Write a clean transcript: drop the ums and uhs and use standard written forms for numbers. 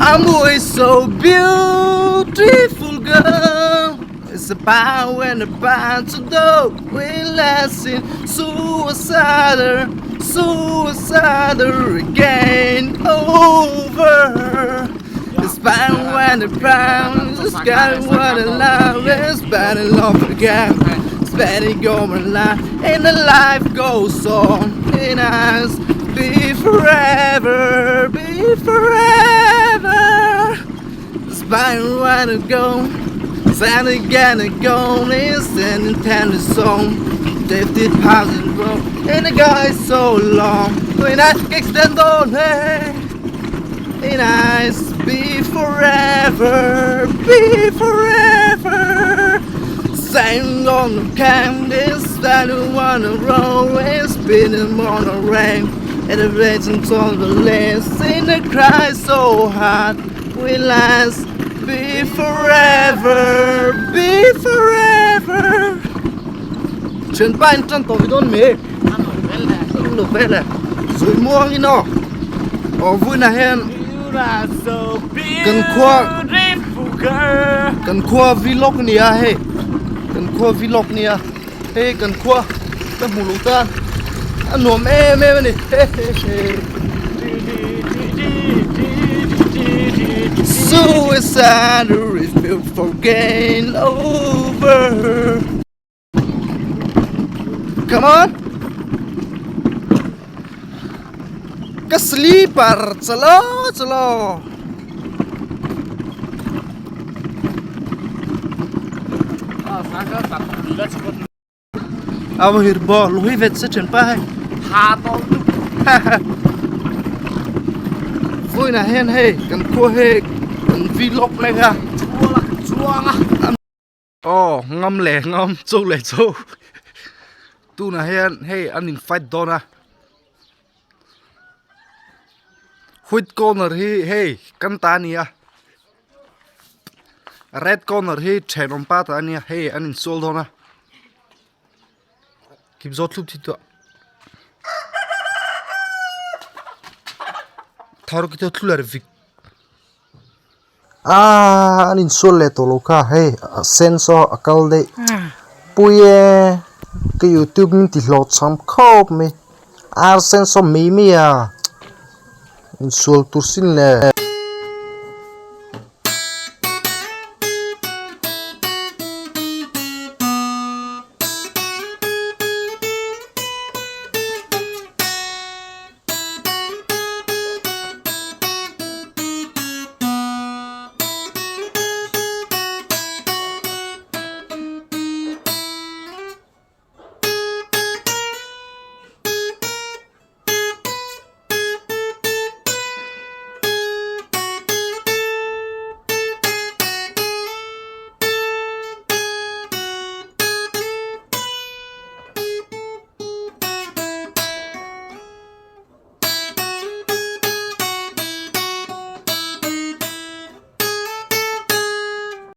always so beautiful girl. It's about when about to do we lesson suicidal again over. It's about when the brown is got what I love is bad in love again. It's bad in going life and the life goes on in us. Be forever, be forever. Despite where to go, stand again and go. It's an intended song. They've did positive road, and the guy's so long. When I extend on hey, and I be forever, be forever. Same on the canvas that I wanna roll. It's spinning on the rain. And the legends on the list in the cry so hard we last be forever, be forever. Trên ban trong tổ đôn mì ăn lục về này rồi mua cái nó ở vui là hen cần khoa vlog nè hey cần khoa vlog nè hey cần khoa ta mù lục ta anh nuông em này suicide is built for gain over. Come on, cái sleeper chalo. Avo hirbo luhi vet se chen pa hai ha to vui na hen hey cần cua hey cần vlog này ha ngâm lẻ ngâm châu lẻ châu tu na hen hey anh in fight dona white corner hey kan ta nia red corner hey chen on pa ta nia hey anh in sol dona kịp giót lúc thì tụi tháo cái thứ là việc anh in sol le to loka hey sensor akal de puye cái YouTube mình thì lọt sam khop mi sensor mi in sol tu sin le